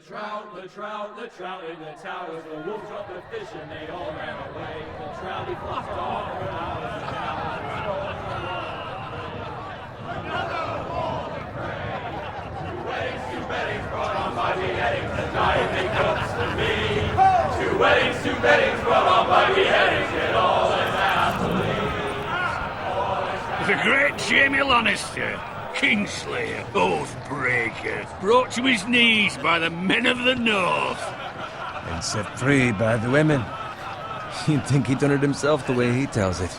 the trout in the towers, the wolves dropped the fish and they all ran away. The trouty flopped off without a sound. Another wall of prey. Two weddings brought on by beheadings, the diet they cooks to me. Two weddings brought on by beheadings, yet all is happily. The great Jamie Lannister, Kingslayer, Oathbreaker, brought to his knees by the men of the North. And set free by the women. You'd think he'd done it himself the way he tells it.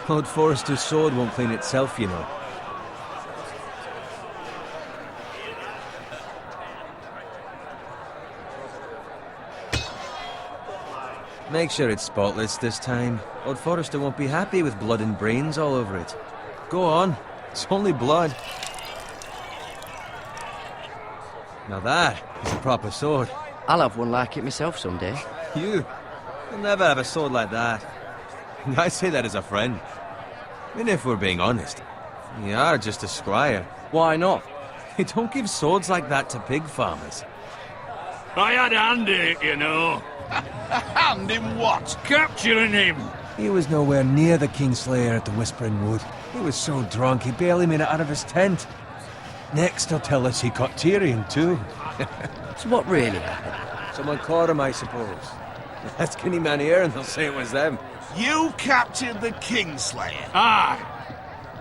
Lord Forrester's sword won't clean itself, you know. Make sure it's spotless this time. Lord Forrester won't be happy with blood and brains all over it. Go on. It's only blood. Now that is a proper sword. I'll have one like it myself someday. You'll never have a sword like that. I say that as a friend. I mean, if we're being honest, you are just a squire. Why not? You don't give swords like that to pig farmers. I had a hand in it, you know. Hand in what? Capturing him. He was nowhere near the Kingslayer at the Whispering Wood. He was so drunk he barely made it out of his tent. Next he'll tell us he caught Tyrion too. So what really happened? Someone caught him, I suppose. Ask any man here and they'll say it was them. You captured the Kingslayer? Aye.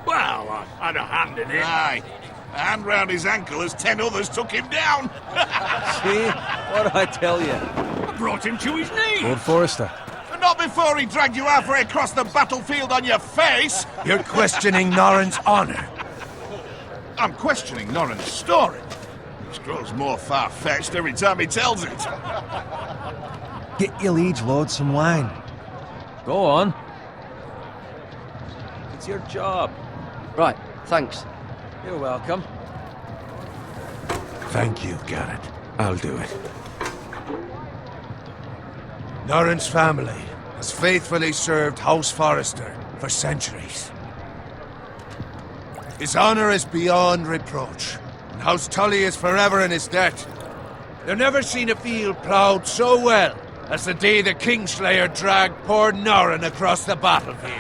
Well, I had a hand in it. Aye. A hand round his ankle as 10 others took him down. See? What'd I tell you? I brought him to his knees. Lord Forrester. But not before he dragged you halfway across the battlefield on your face. You're questioning Norrin's honor. I'm questioning Norrin's story, which grows more far-fetched every time he tells it. Get your liege lord some wine. Go on. It's your job. Right, thanks. You're welcome. Thank you, Garrett. I'll do it. Norrin's family has faithfully served House Forrester for centuries. His honor is beyond reproach, and House Tully is forever in his debt. They've never seen a field ploughed so well as the day the Kingslayer dragged poor Norrin across the battlefield.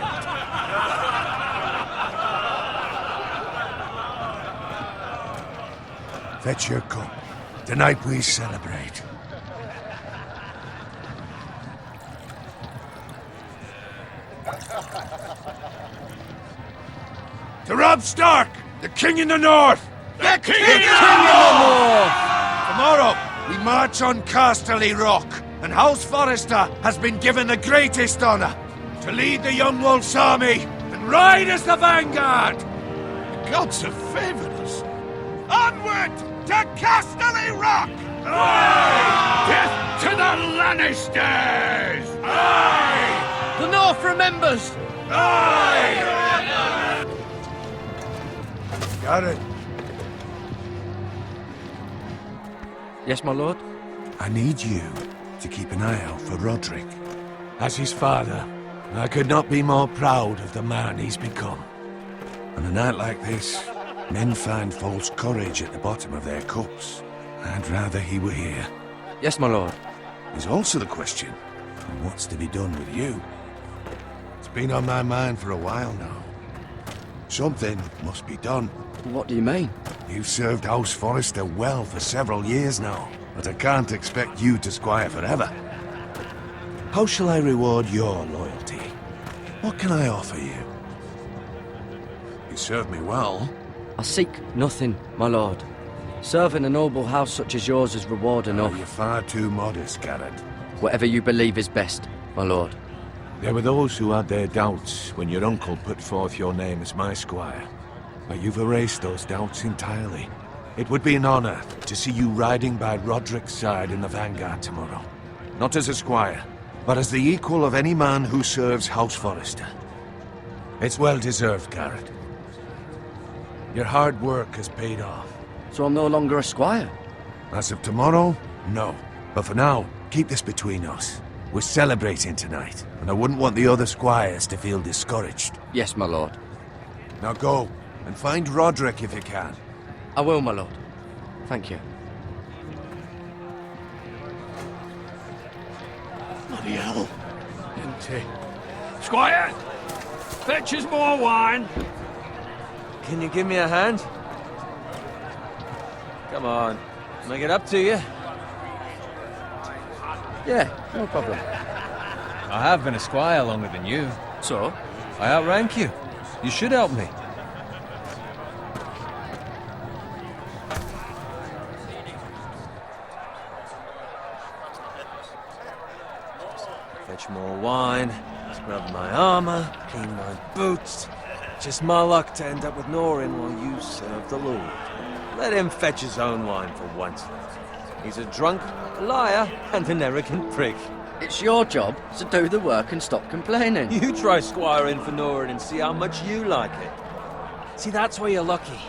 Fetch your cup. Tonight we celebrate. To Robb Stark, the King in the North! The King in the North! Tomorrow, we march on Casterly Rock, and House Forrester has been given the greatest honor to lead the Young Wolf's army and ride as the vanguard! The gods have favored us. Onward to Casterly Rock! Aye! Death to the Lannisters! Aye! The North remembers! Aye! Got it. Yes, my lord? I need you to keep an eye out for Roderick. As his father, I could not be more proud of the man he's become. On a night like this, men find false courage at the bottom of their cups. I'd rather he were here. Yes, my lord. There's also the question of what's to be done with you. It's been on my mind for a while now. Something must be done. What do you mean? You've served House Forrester well for several years now, but I can't expect you to squire forever. How shall I reward your loyalty? What can I offer you? You served me well. I seek nothing, my lord. Serving a noble house such as yours is reward enough. You're far too modest, Garrett. Whatever you believe is best, my lord. There were those who had their doubts when your uncle put forth your name as my squire. But you've erased those doubts entirely. It would be an honor to see you riding by Roderick's side in the vanguard tomorrow. Not as a squire, but as the equal of any man who serves House Forrester. It's well deserved, Garrett. Your hard work has paid off. So I'm no longer a squire? As of tomorrow, no. But for now, keep this between us. We're celebrating tonight, and I wouldn't want the other squires to feel discouraged. Yes, my lord. Now go, and find Roderick if you can. I will, my lord. Thank you. Bloody hell. Empty. Squire! Fetch us more wine. Can you give me a hand? Come on. Can I get up to you? Yeah, no problem. I have been a squire longer than you. So? I outrank you. You should help me. Fetch more wine, scrub my armor, clean my boots. Just my luck to end up with Norin while you serve the Lord. Let him fetch his own wine for once. He's a drunk, a liar, and an arrogant prick. It's your job to do the work and stop complaining. You try squiring for Norin and see how much you like it. See, that's why you're lucky.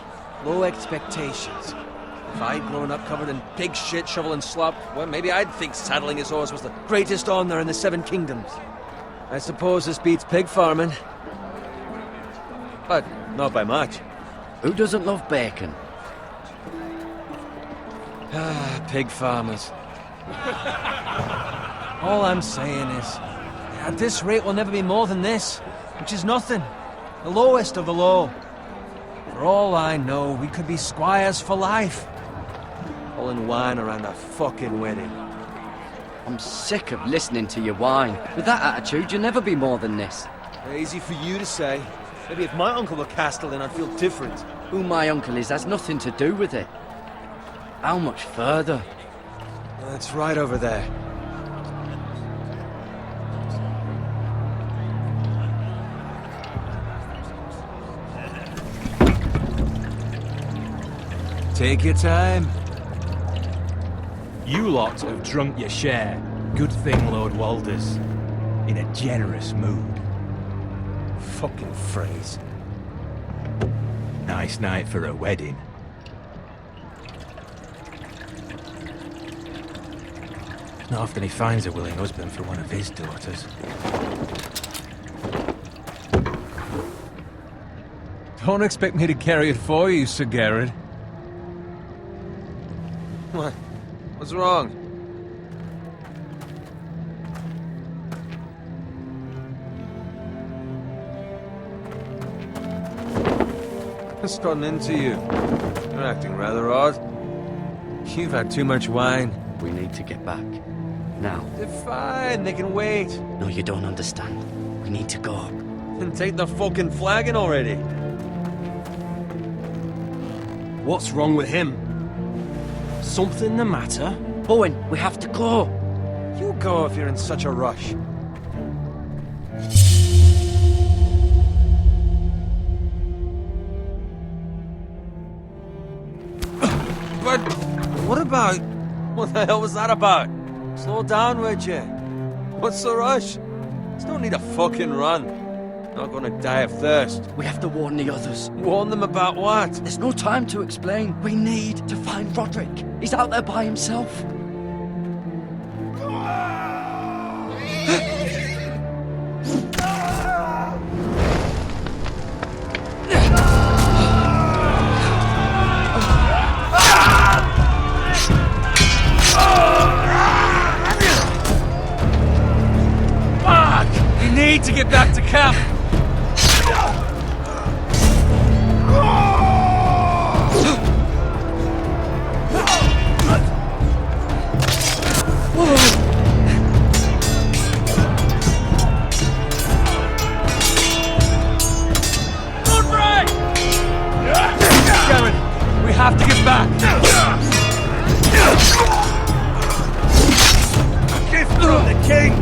Low expectations. If I'd grown up covered in pig shit, shovel and slop, well, maybe I'd think saddling his horse was the greatest honor in the Seven Kingdoms. I suppose this beats pig farming. But not by much. Who doesn't love bacon? Ah, pig farmers. All I'm saying is, at this rate we'll never be more than this, which is nothing. The lowest of the low. For all I know, we could be squires for life. Pulling wine around a fucking wedding. I'm sick of listening to your whine. With that attitude, you'll never be more than this. Easy for you to say. Maybe if my uncle were Castellan, I'd feel different. Who my uncle is has nothing to do with it. How much further? That's right over there. Take your time. You lot have drunk your share. Good thing Lord Walder's in a generous mood. Fucking phrase. Nice night for a wedding. Not often he finds a willing husband for one of his daughters. Don't expect me to carry it for you, Sir Garrett. What? What's wrong? What's gotten into you? You're acting rather odd. You've had too much wine. We need to get back. Now. They're fine, they can wait. No, you don't understand. We need to go. Then take the fucking flagon already. What's wrong with him? Something the matter? Owen, we have to go. You go if you're in such a rush. But what about... What the hell was that about? Slow down, would you? What's the rush? There's no need to fucking run. Not gonna die of thirst. We have to warn the others. Warn them about what? There's no time to explain. We need to find Roderick. He's out there by himself. Fuck! We need to get back to camp. We have to get back! Give through the king!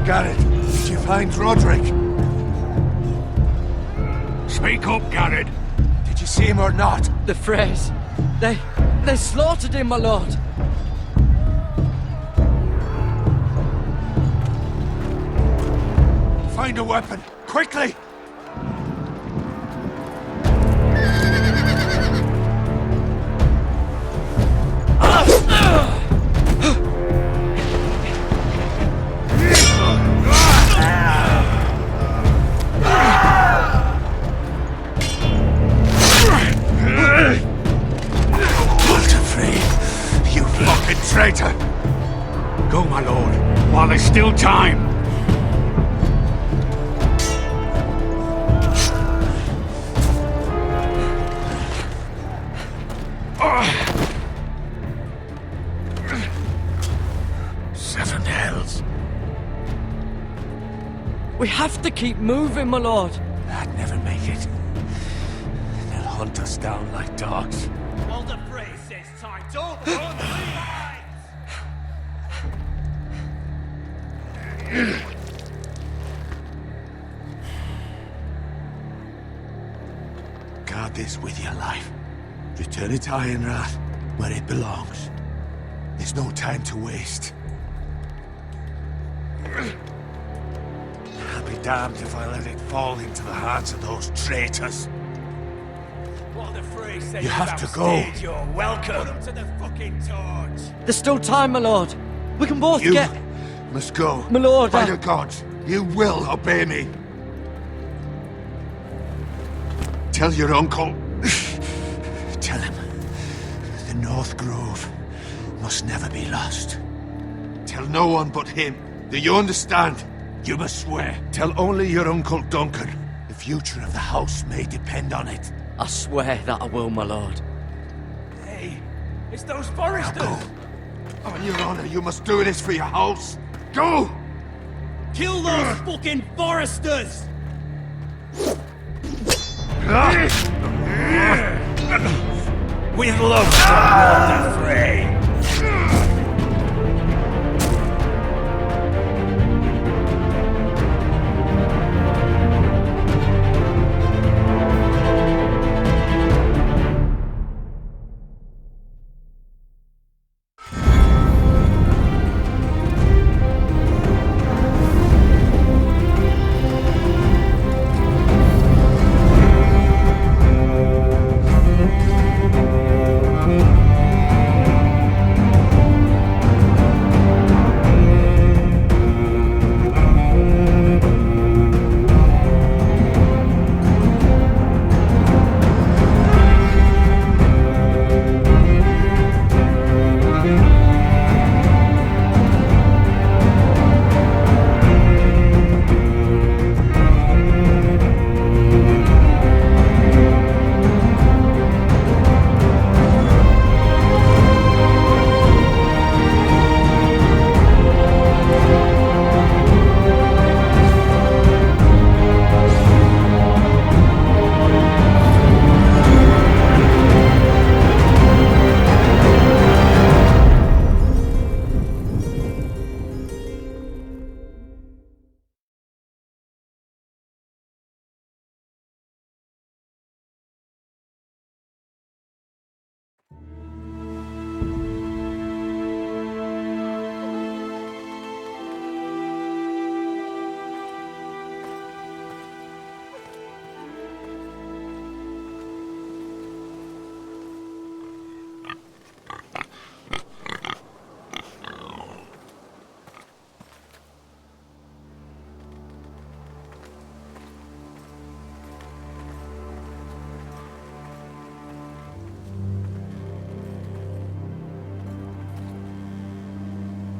Garrett, did you find Roderick? Speak up, Garrett. Did you see him or not? The Freys. They slaughtered him, my lord. Find a weapon, quickly! Traitor! Go, my lord, while there's still time. Seven hells. We have to keep moving, my lord. I'd never make it. They'll hunt us down like dogs. Well, the phrase says time. Don't run, Guard this with your life. Return it to Ironrath, where it belongs. There's no time to waste. I'll be damned if I let it fall into the hands of those traitors. Well, the phrase says You have to go. You're welcome. Put him to the fucking torch. There's still time, my lord. We can both You get... must go. My lord, By the gods, you will obey me. Tell your uncle. Tell him the North Grove must never be lost. Tell no one but him. Do you understand? You must swear. Tell only your Uncle Duncan. The future of the house may depend on it. I swear that I will, my lord. Hey, it's those foresters. Now go. On your honor, you must do this for your house. Go! Kill those fucking foresters! With love from Walter Frey.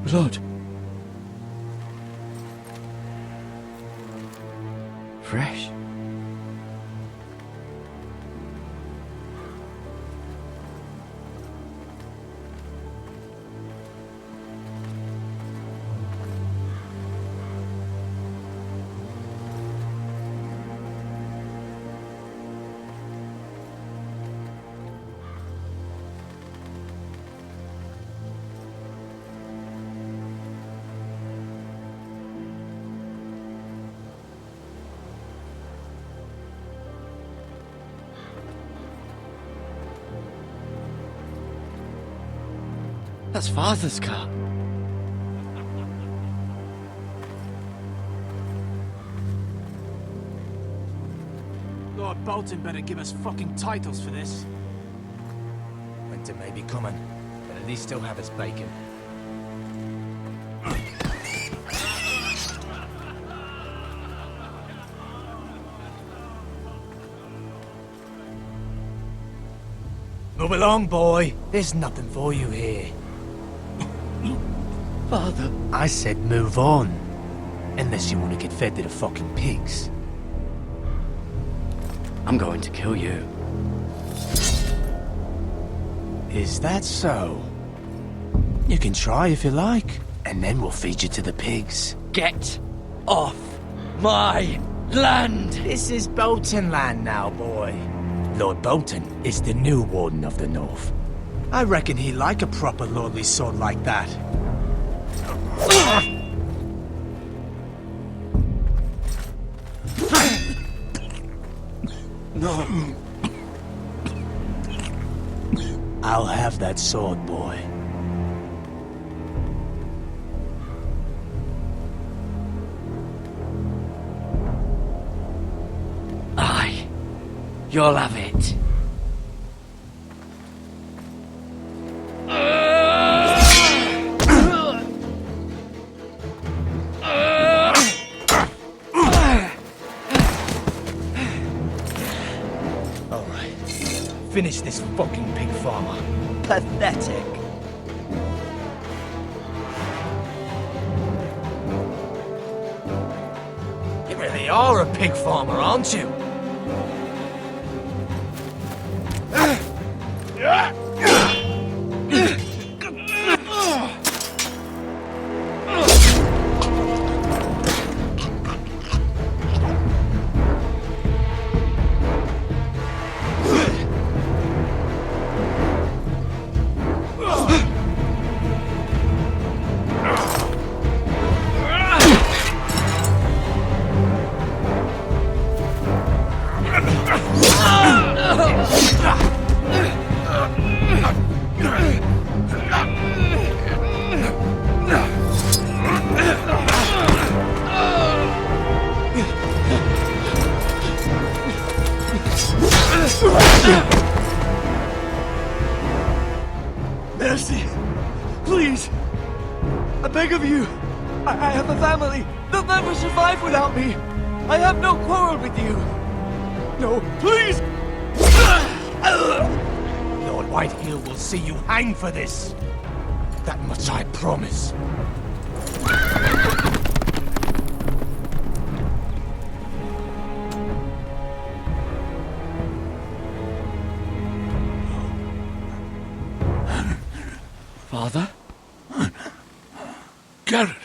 Blood. Fresh. That's Father's car. Lord Bolton better give us fucking titles for this. Winter may be coming, but at least he'll have his bacon. Move along, boy. There's nothing for you here. Father. I said move on. Unless you want to get fed to the fucking pigs. I'm going to kill you. Is that so? You can try if you like, and then we'll feed you to the pigs. Get off my land! This is Bolton land now, boy. Lord Bolton is the new Warden of the North. I reckon he like a proper lordly sword like that. No. I'll have that sword, boy. Aye. You'll have it. Finish this fucking pig farmer. Pathetic. You really are a pig farmer, aren't you? Mercy! Please! I beg of you! I have a family! They'll never survive without me! I have no quarrel with you! No, please! Lord Whitehill will see you hang for this. That much I promise. Father? Garrett,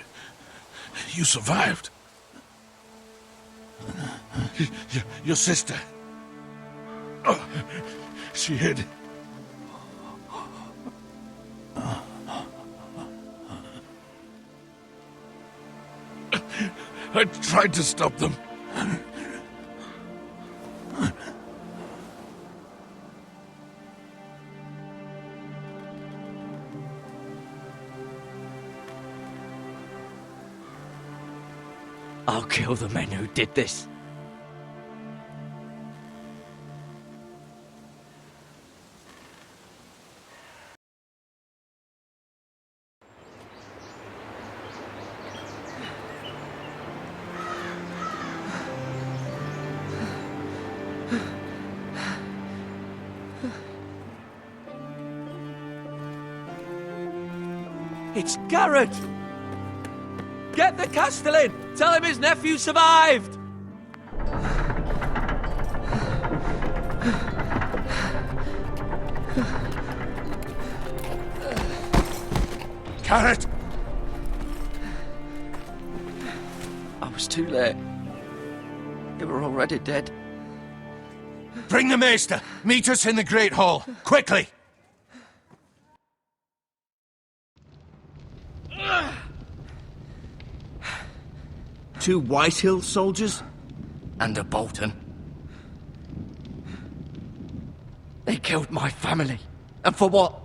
you survived. Your sister. Oh, she hid. I tried to stop them. I'll kill the men who did this. It's Garrett! Get the Castellan! Tell him his nephew survived! Garrett! I was too late. They were already dead. Bring the maester! Meet us in the Great Hall! Quickly! Two Whitehill soldiers? And a Bolton. They killed my family. And for what?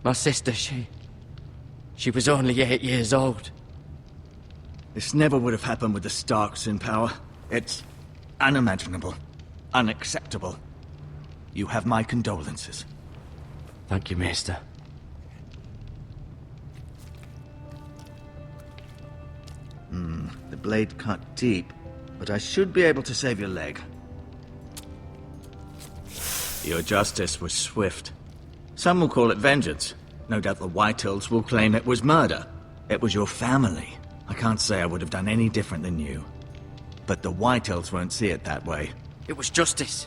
My sister, she was only 8 years old. This never would have happened with the Starks in power. It's unimaginable. Unacceptable. You have my condolences. Thank you, Maester. The blade cut deep, but I should be able to save your leg. Your justice was swift. Some will call it vengeance. No doubt the Whitehills will claim it was murder. It was your family. I can't say I would have done any different than you. But the Whitehills won't see it that way. It was justice.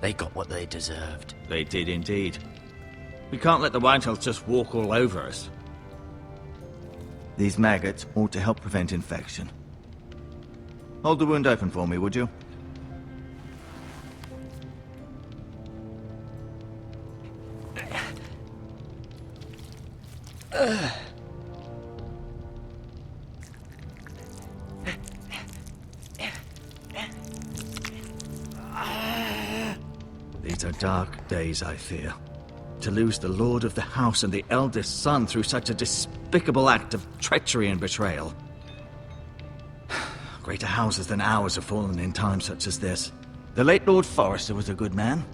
They got what they deserved. They did indeed. We can't let the Whitehills just walk all over us. These maggots ought to help prevent infection. Hold the wound open for me, would you? These are dark days, I fear. To lose the lord of the house and the eldest son through such a despicable act of treachery and betrayal. Greater houses than ours have fallen in times such as this. The late Lord Forrester was a good man.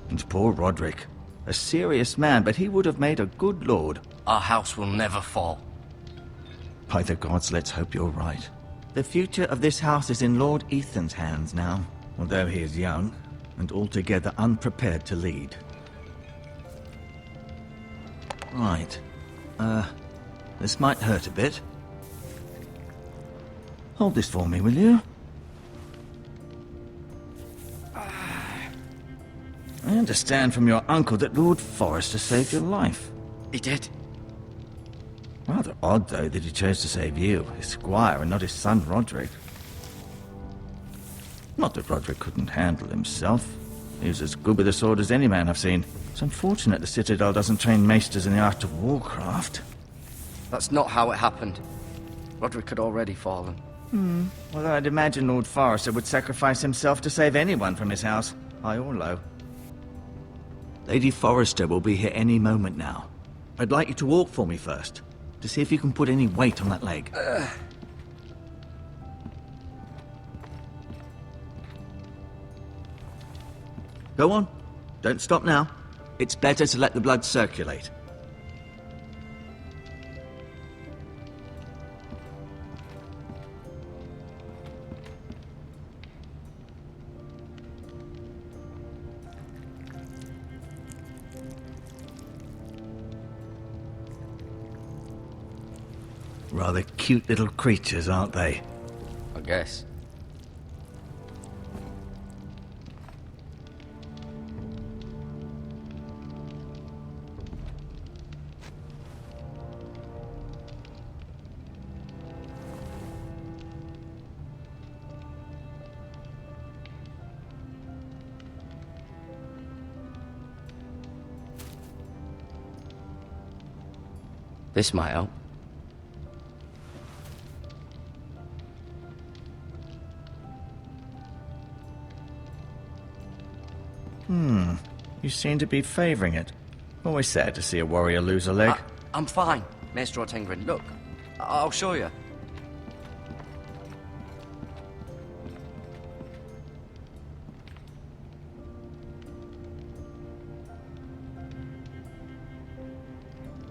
And poor Roderick. A serious man, but he would have made a good lord. Our house will never fall. By the gods, let's hope you're right. The future of this house is in Lord Ethan's hands now, although he is young and altogether unprepared to lead. Right. This might hurt a bit. Hold this for me, will you? I understand from your uncle that Lord Forrester saved your life. He did. Rather odd, though, that he chose to save you, his squire, and not his son Roderick. Not that Roderick couldn't handle himself. He was as good with a sword as any man I've seen. It's unfortunate the Citadel doesn't train maesters in the art of warcraft. That's not how it happened. Roderick had already fallen. Well, I'd imagine Lord Forrester would sacrifice himself to save anyone from his house, high or low. Lady Forrester will be here any moment now. I'd like you to walk for me first, to see if you can put any weight on that leg. Go on. Don't stop now. It's better to let the blood circulate. Rather cute little creatures, aren't they? I guess. This might help. You seem to be favoring it. Always sad to see a warrior lose a leg. I'm fine, Maester Ortengrin. Look, I'll show you.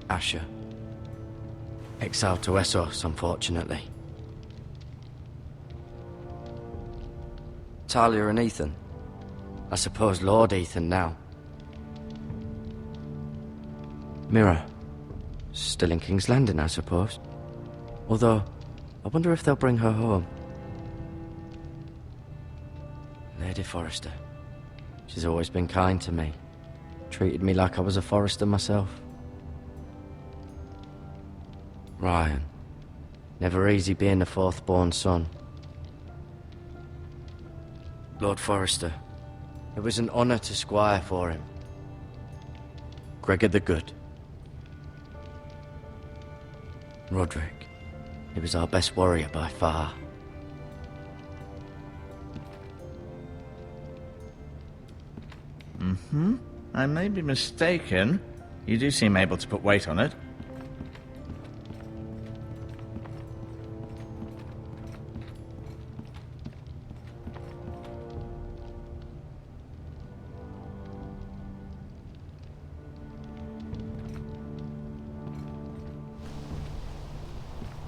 Asher. Exiled to Essos, unfortunately. Talia and Ethan. I suppose Lord Ethan now. Mira. Still in King's Landing, I suppose. Although, I wonder if they'll bring her home. Lady Forrester. She's always been kind to me. Treated me like I was a Forrester myself. Ryan. Never easy being the fourth-born son. Lord Forrester. It was an honor to squire for him. Gregor the Good. Roderick. He was our best warrior by far. I may be mistaken, You do seem able to put weight on it.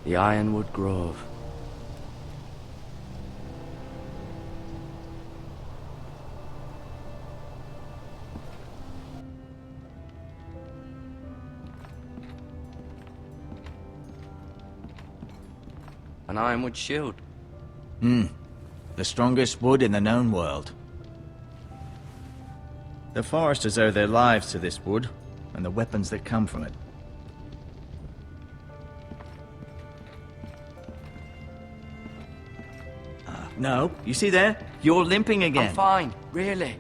The Ironwood Grove. An ironwood shield. The strongest wood in the known world. The foresters owe their lives to this wood, and the weapons that come from it. No, you see there? You're limping again. I'm fine, really.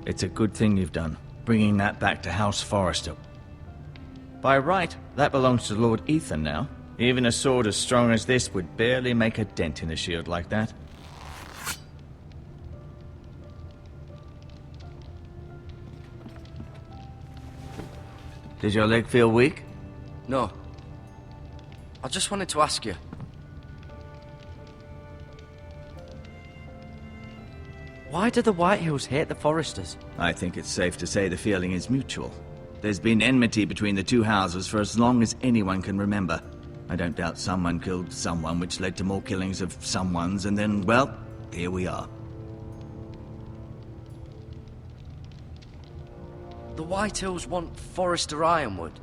It's a good thing you've done, bringing that back to House Forrester. By right, that belongs to Lord Ethan now. Even a sword as strong as this would barely make a dent in a shield like that. Did your leg feel weak? No. I just wanted to ask you. Why do the Whitehills hate the Foresters? I think it's safe to say the feeling is mutual. There's been enmity between the two houses for as long as anyone can remember. I don't doubt someone killed someone, which led to more killings of someones, and then, well, here we are. The Whitehills want Forrester Ironwood.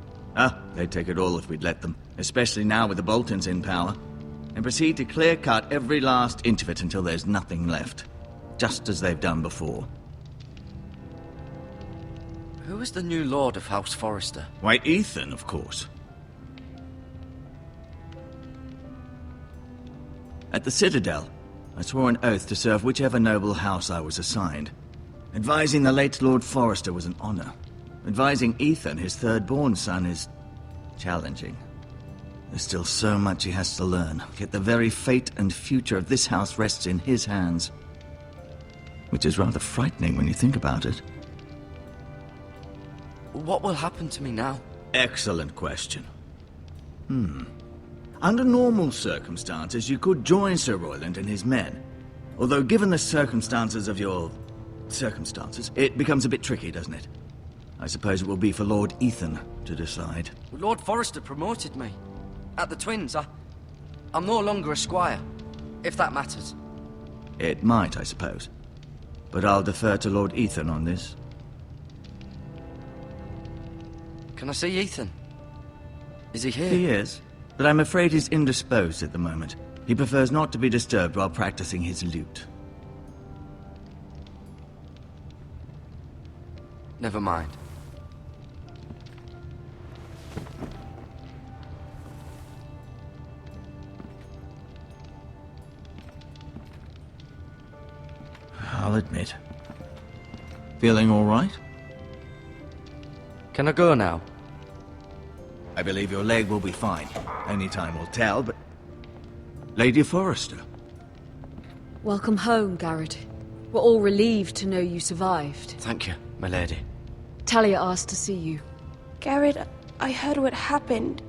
They'd take it all if we'd let them, especially now with the Boltons in power, and proceed to clear-cut every last inch of it until there's nothing left. Just as they've done before. Who is the new Lord of House Forrester? Why, Ethan, of course. At the Citadel, I swore an oath to serve whichever noble house I was assigned. Advising the late Lord Forrester was an honor. Advising Ethan, his third-born son, is challenging. There's still so much he has to learn, yet the very fate and future of this house rests in his hands. Which is rather frightening when you think about it. What will happen to me now? Excellent question. Under normal circumstances, you could join Sir Royland and his men. Although given the circumstances of your... circumstances, it becomes a bit tricky, doesn't it? I suppose it will be for Lord Ethan to decide. Lord Forrester promoted me. At the Twins, I'm no longer a squire, if that matters. It might, I suppose. But I'll defer to Lord Ethan on this. Can I see Ethan? Is he here? He is, but I'm afraid he's indisposed at the moment. He prefers not to be disturbed while practicing his lute. Never mind. I'll admit. Feeling all right? Can I go now? I believe your leg will be fine. Only time will tell, but... Lady Forrester. Welcome home, Garrett. We're all relieved to know you survived. Thank you, my lady. Talia asked to see you. Garrett, I heard what happened.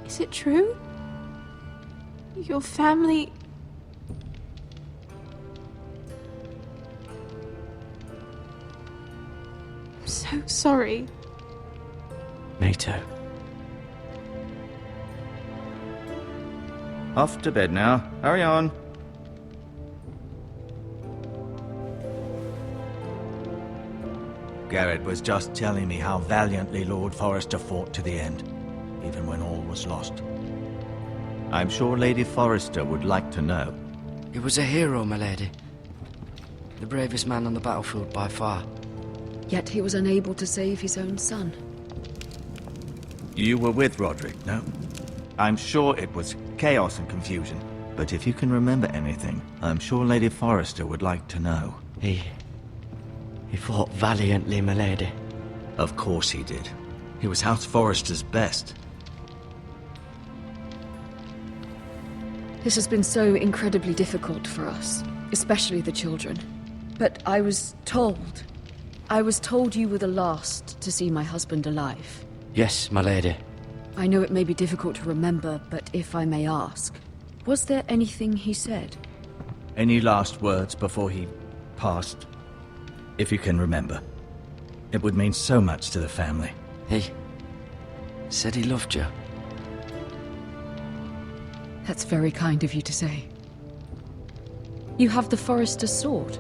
Is it true? Your family... I'm so sorry. Me too. Off to bed now. Hurry on. Garrett was just telling me how valiantly Lord Forrester fought to the end, even when all was lost. I'm sure Lady Forrester would like to know. He was a hero, my lady. The bravest man on the battlefield by far. Yet he was unable to save his own son. You were with Roderick, no? I'm sure it was chaos and confusion. But if you can remember anything, I'm sure Lady Forrester would like to know. He fought valiantly, my lady. Of course he did. He was House Forrester's best. This has been so incredibly difficult for us, especially the children. But I was told you were the last to see my husband alive. Yes, my lady. I know it may be difficult to remember, but if I may ask, was there anything he said? Any last words before he passed? If you can remember. It would mean so much to the family. He said he loved you. That's very kind of you to say. You have the Forrester's sword.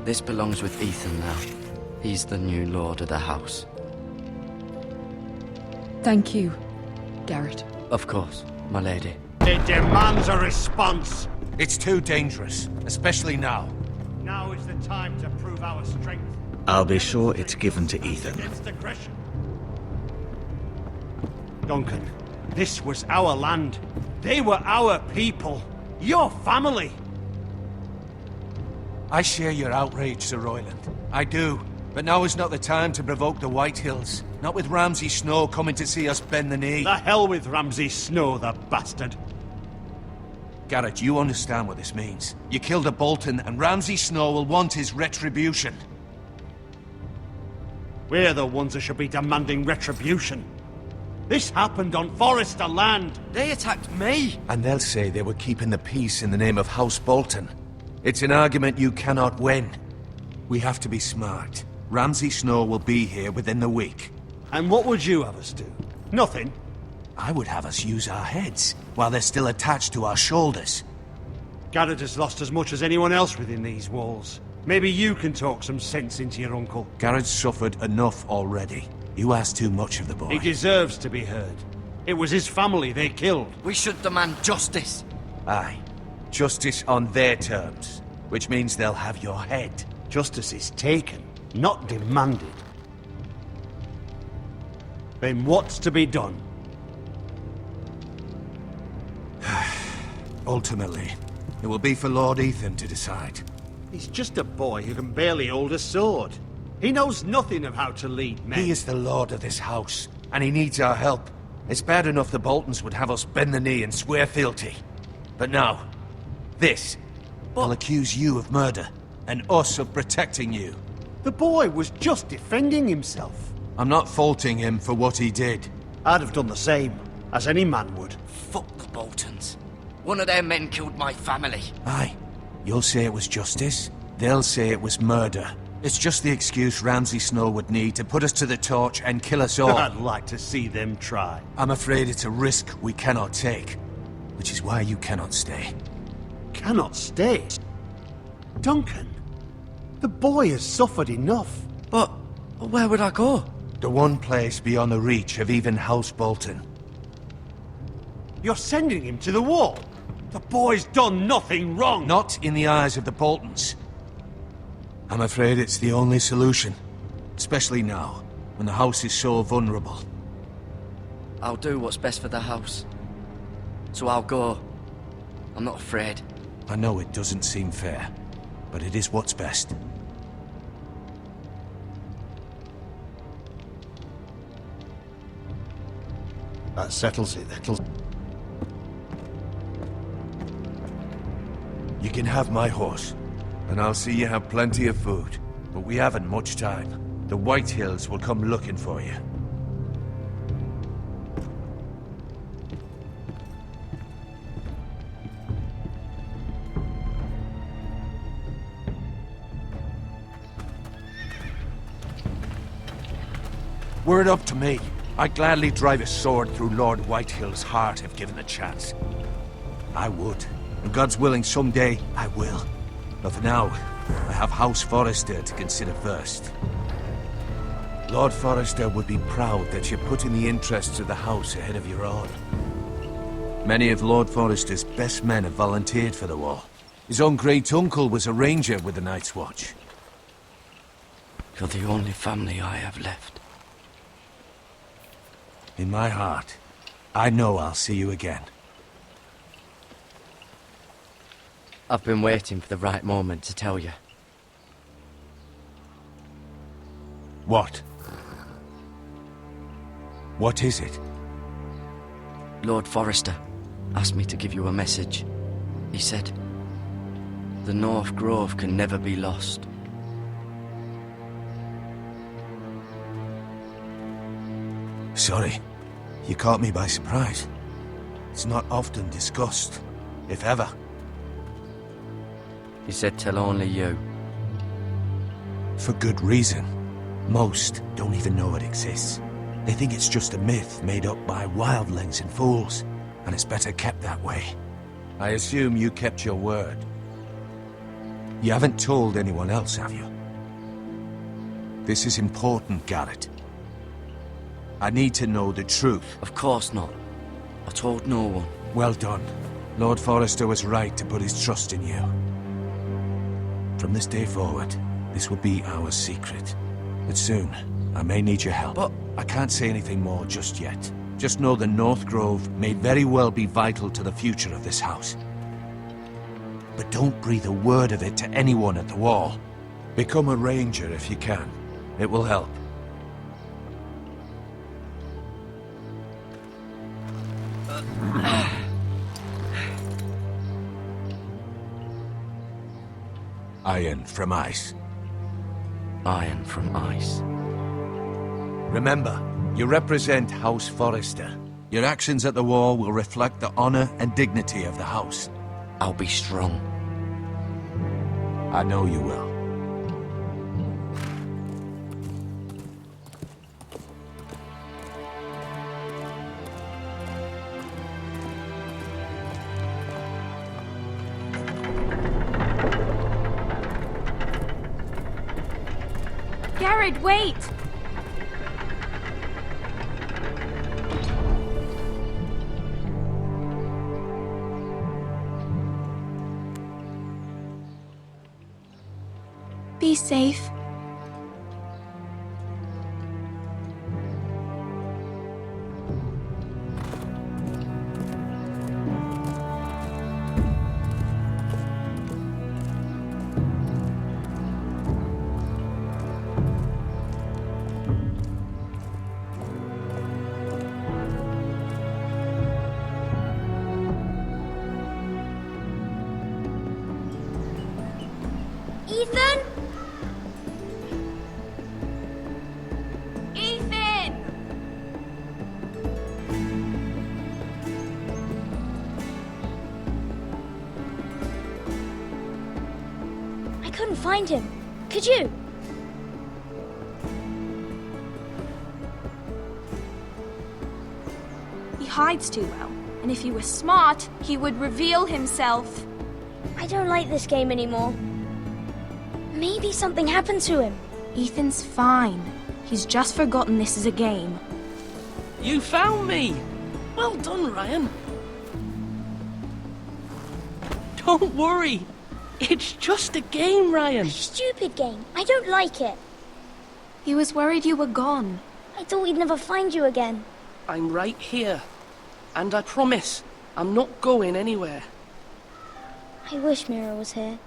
This belongs with Ethan now. He's the new lord of the house. Thank you, Garrett. Of course, my lady. It demands a response. It's too dangerous, especially now. Now is the time to prove our strength. I'll be sure it's given to Ethan. Against aggression. Duncan, this was our land. They were our people. Your family. I share your outrage, Sir Royland. I do. But now is not the time to provoke the White Hills. Not with Ramsay Snow coming to see us bend the knee. The hell with Ramsay Snow, the bastard. Garrett, you understand what this means. You killed a Bolton, and Ramsay Snow will want his retribution. We're the ones that should be demanding retribution. This happened on Forrester land. They attacked me! And they'll say they were keeping the peace in the name of House Bolton. It's an argument you cannot win. We have to be smart. Ramsay Snow will be here within the week. And what would you have us do? Nothing. I would have us use our heads, while they're still attached to our shoulders. Garrett has lost as much as anyone else within these walls. Maybe you can talk some sense into your uncle. Garrett's suffered enough already. You ask too much of the boy. He deserves to be heard. It was his family they killed. We should demand justice. Aye. Justice on their terms, which means they'll have your head. Justice is taken, not demanded. Then what's to be done? Ultimately, it will be for Lord Ethan to decide. He's just a boy who can barely hold a sword. He knows nothing of how to lead men. He is the lord of this house, and he needs our help. It's bad enough the Boltons would have us bend the knee and swear fealty. But now, this will accuse you of murder, and us of protecting you. The boy was just defending himself. I'm not faulting him for what he did. I'd have done the same, as any man would. Fuck the Boltons. One of their men killed my family. Aye. You'll say it was justice. They'll say it was murder. It's just the excuse Ramsay Snow would need to put us to the torch and kill us all. I'd like to see them try. I'm afraid it's a risk we cannot take. Which is why you cannot stay. Cannot stay? Duncan, the boy has suffered enough. But where would I go? The one place beyond the reach of even House Bolton. You're sending him to the wall. The boy's done nothing wrong. Not in the eyes of the Boltons. I'm afraid it's the only solution. Especially now, when the house is so vulnerable. I'll do what's best for the house. So I'll go. I'm not afraid. I know it doesn't seem fair, but it is what's best. That settles it. You can have my horse, and I'll see you have plenty of food. But we haven't much time. The White Hills will come looking for you. Were it up to me, I'd gladly drive a sword through Lord Whitehill's heart if given the chance. I would. And God's willing, someday I will. But for now, I have House Forrester to consider first. Lord Forrester would be proud that you're putting the interests of the house ahead of your own. Many of Lord Forrester's best men have volunteered for the war. His own great-uncle was a ranger with the Night's Watch. You're the only family I have left. In my heart, I know I'll see you again. I've been waiting for the right moment to tell you. What? What is it? Lord Forrester asked me to give you a message. He said, the North Grove can never be lost. Sorry, you caught me by surprise. It's not often discussed, if ever. He said tell only you. For good reason. Most don't even know it exists. They think it's just a myth made up by wildlings and fools, and it's better kept that way. I assume you kept your word. You haven't told anyone else, have you? This is important, Garrett. I need to know the truth. Of course not. I told no one. Well done. Lord Forrester was right to put his trust in you. From this day forward, this will be our secret. But soon, I may need your help. But I can't say anything more just yet. Just know the North Grove may very well be vital to the future of this house. But don't breathe a word of it to anyone at the wall. Become a ranger if you can. It will help. Iron from ice. Iron from ice. Remember, you represent House Forrester. Your actions at the wall will reflect the honor and dignity of the house. I'll be strong. I know you will. Garrett, wait! Be safe. Ethan? I couldn't find him. Could you? He hides too well, and if he were smart, he would reveal himself. I don't like this game anymore. Maybe something happened to him. Ethan's fine. He's just forgotten this is a game. You found me! Well done, Ryan. Don't worry. It's just a game, Ryan. A stupid game. I don't like it. He was worried you were gone. I thought we'd never find you again. I'm right here. And I promise, I'm not going anywhere. I wish Mira was here.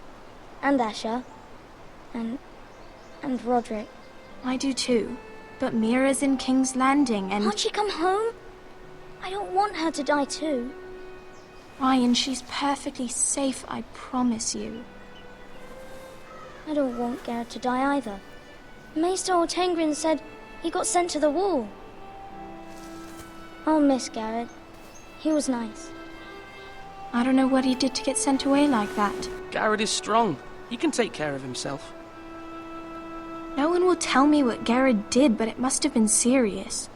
And Asher. And Roderick. I do too. But Mira's in King's Landing and... Can't she come home? I don't want her to die too. Ryan, she's perfectly safe, I promise you. I don't want Garrett to die either. Maester Ortengrin said he got sent to the wall. I'll miss Garrett. He was nice. I don't know what he did to get sent away like that. Garrett is strong. He can take care of himself. No one will tell me what Garrett did, but it must have been serious.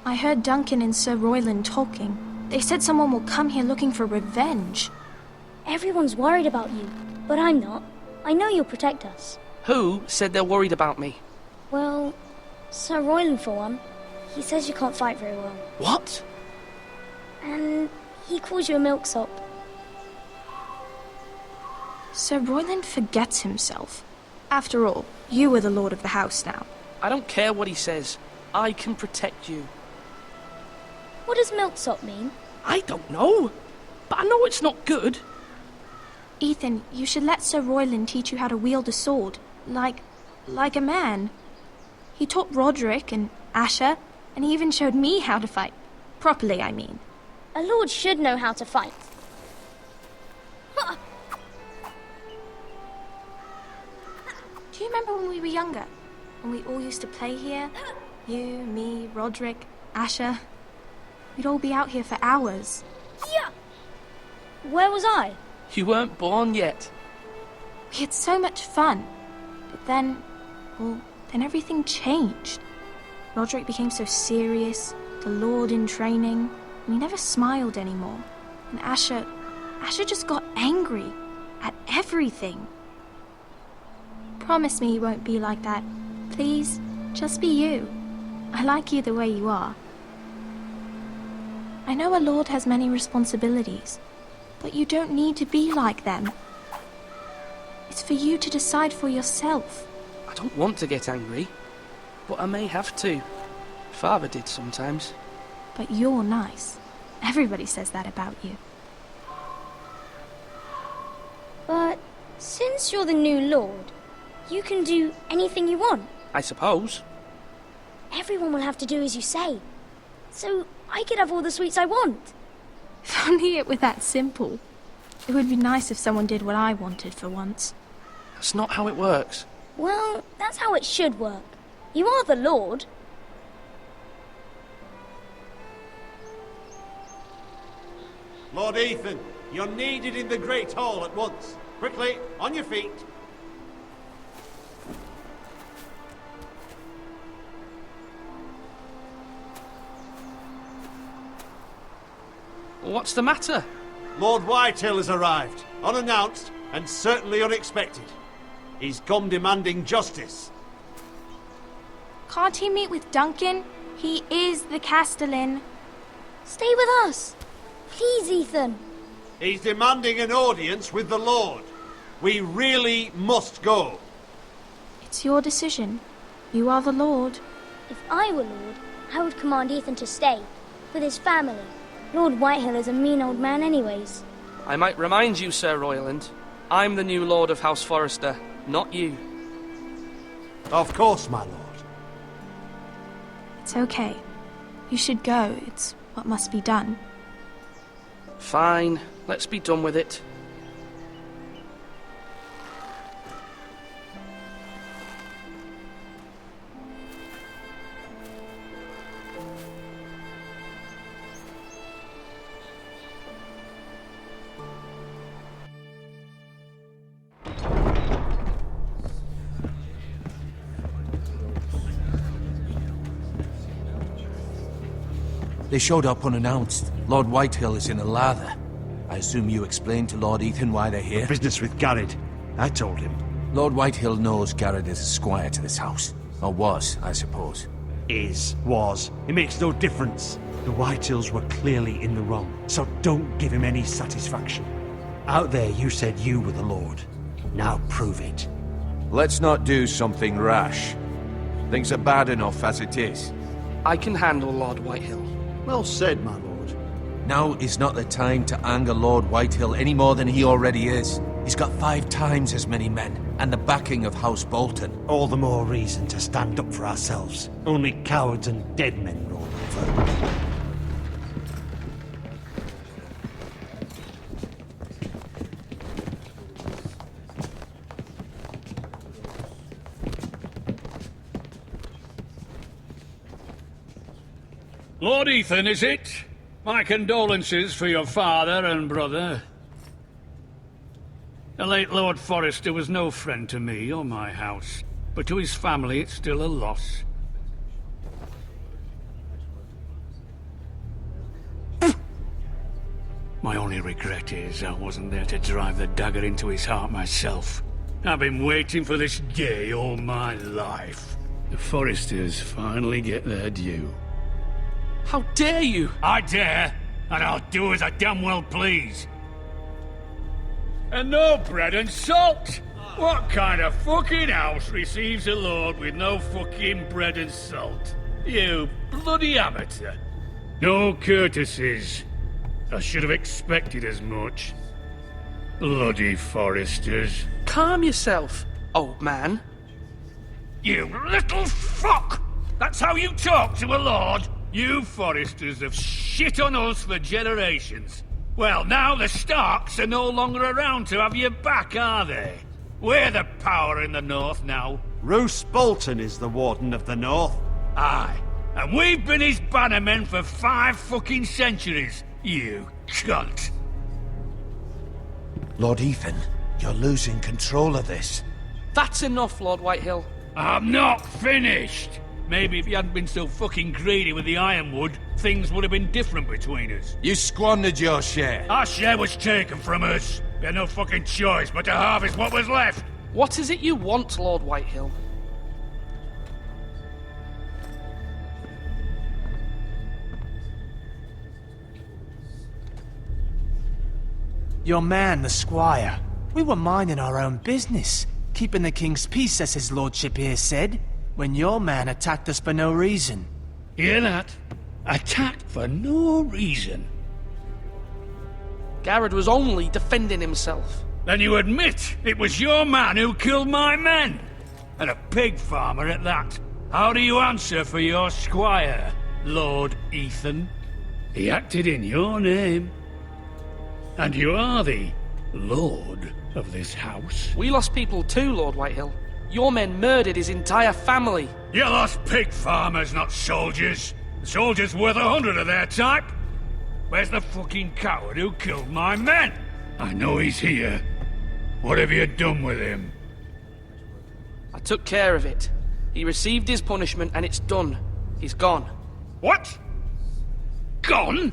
I heard Duncan and Sir Royland talking. They said someone will come here looking for revenge. Everyone's worried about you, but I'm not. I know you'll protect us. Who said they're worried about me? Well, Sir Royland for one. He says you can't fight very well. What? And he calls you a milksop. Sir Royland forgets himself. After all, you are the lord of the house now. I don't care what he says. I can protect you. What does milksop mean? I don't know, but I know it's not good. Ethan, you should let Sir Royland teach you how to wield a sword. Like a man. He taught Roderick and Asher, and he even showed me how to fight. Properly, I mean. A lord should know how to fight. Do you remember when we were younger? When we all used to play here? You, me, Roderick, Asher. We'd all be out here for hours. Yeah. Where was I? You weren't born yet. We had so much fun. But then everything changed. Roderick became so serious, the Lord in training, and he never smiled anymore. And Asher just got angry at everything. Promise me you won't be like that. Please, just be you. I like you the way you are. I know a lord has many responsibilities, but you don't need to be like them. It's for you to decide for yourself. I don't want to get angry, but I may have to. Father did sometimes. But you're nice. Everybody says that about you. But since you're the new lord, you can do anything you want. I suppose. Everyone will have to do as you say. So I could have all the sweets I want. If only it were that simple. It would be nice if someone did what I wanted for once. That's not how it works. Well, that's how it should work. You are the lord. Lord Ethan, you're needed in the Great Hall at once. Quickly, on your feet. What's the matter? Lord Whitehill has arrived, unannounced and certainly unexpected. He's come demanding justice. Can't he meet with Duncan? He is the Castellan. Stay with us. Please, Ethan. He's demanding an audience with the Lord. We really must go. It's your decision. You are the Lord. If I were Lord, I would command Ethan to stay, with his family. Lord Whitehill is a mean old man anyways. I might remind you, Sir Royland, I'm the new Lord of House Forrester, not you. Of course, my lord. It's okay. You should go. It's what must be done. Fine, let's be done with it. They showed up unannounced. Lord Whitehill is in a lather. I assume you explained to Lord Ethan why they're here? Business with Garrett. I told him. Lord Whitehill knows Garrett is a squire to this house. Or was, I suppose. Was. It makes no difference. The Whitehills were clearly in the wrong, so don't give him any satisfaction. Out there you said you were the Lord. Now prove it. Let's not do something rash. Things are bad enough as it is. I can handle Lord Whitehill. Well said, my lord. Now is not the time to anger Lord Whitehill any more than he already is. He's got 5 times as many men, and the backing of House Bolton. All the more reason to stand up for ourselves. Only cowards and dead men roll over. Lord Ethan, is it? My condolences for your father and brother. The late Lord Forrester was no friend to me or my house, but to his family it's still a loss. My only regret is I wasn't there to drive the dagger into his heart myself. I've been waiting for this day all my life. The Forresters finally get their due. How dare you! I dare, and I'll do as I damn well please. And no bread and salt! What kind of fucking house receives a lord with no fucking bread and salt? You bloody amateur. No courtesies. I should have expected as much. Bloody Foresters. Calm yourself, old man. You little fuck! That's how you talk to a lord? You Foresters have shit on us for generations. Well, now the Starks are no longer around to have your back, are they? We're the power in the north now. Roose Bolton is the Warden of the North. Aye. And we've been his bannermen for 5 fucking centuries, you cunt. Lord Ethan, you're losing control of this. That's enough, Lord Whitehill. I'm not finished! Maybe if you hadn't been so fucking greedy with the ironwood, things would have been different between us. You squandered your share. Our share was taken from us. We had no fucking choice but to harvest what was left. What is it you want, Lord Whitehill? Your man, the squire. We were minding our own business, keeping the king's peace, as his lordship here said, when your man attacked us for no reason. Hear that? Attacked for no reason. Garrett was only defending himself. Then you admit it was your man who killed my men? And a pig farmer at that. How do you answer for your squire, Lord Ethan? He acted in your name. And you are the lord of this house. We lost people too, Lord Whitehill. Your men murdered his entire family. You lost pig farmers, not soldiers. The soldiers worth 100 of their type. Where's the fucking coward who killed my men? I know he's here. What have you done with him? I took care of it. He received his punishment and it's done. He's gone. What? Gone?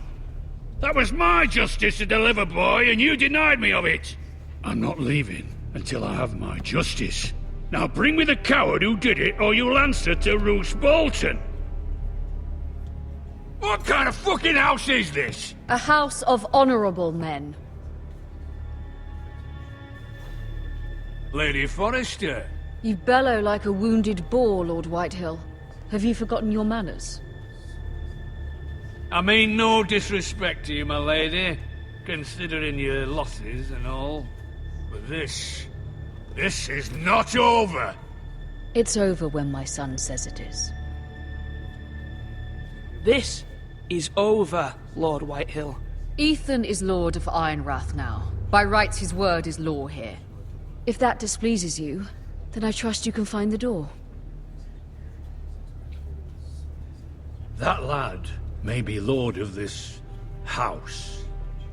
That was my justice to deliver, boy, and you denied me of it. I'm not leaving until I have my justice. Now bring me the coward who did it, or you'll answer to Roose Bolton. What kind of fucking house is this? A house of honorable men. Lady Forrester. You bellow like a wounded boar, Lord Whitehill. Have you forgotten your manners? I mean no disrespect to you, my lady, considering your losses and all. But this is not over. It's over when my son says it is. This is over, Lord Whitehill. Ethan is Lord of Ironrath now. By rights, his word is law here. If that displeases you, then I trust you can find the door. That lad may be lord of this house,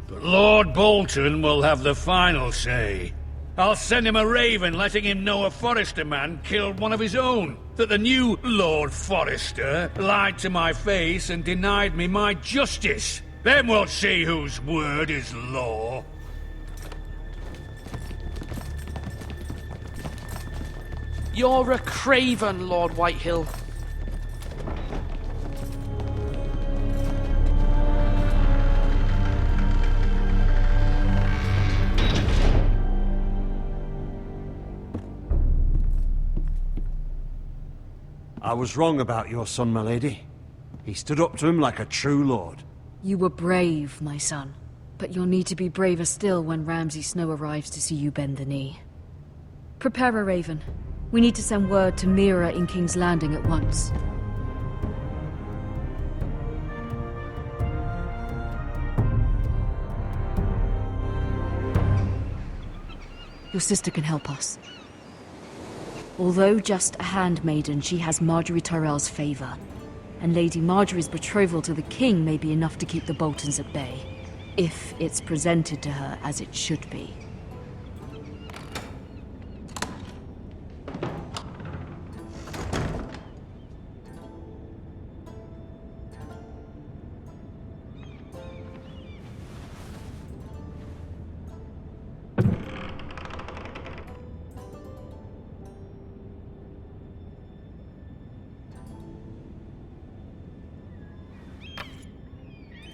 but Lord Bolton will have the final say. I'll send him a raven letting him know a Forrester man killed one of his own, that the new Lord Forrester lied to my face and denied me my justice. Then we'll see whose word is law. You're a craven, Lord Whitehill. I was wrong about your son, my lady. He stood up to him like a true lord. You were brave, my son. But you'll need to be braver still when Ramsay Snow arrives to see you bend the knee. Prepare a raven. We need to send word to Mira in King's Landing at once. Your sister can help us. Although just a handmaiden, she has Marjorie Tyrell's favor. And Lady Marjorie's betrothal to the king may be enough to keep the Boltons at bay. If it's presented to her as it should be.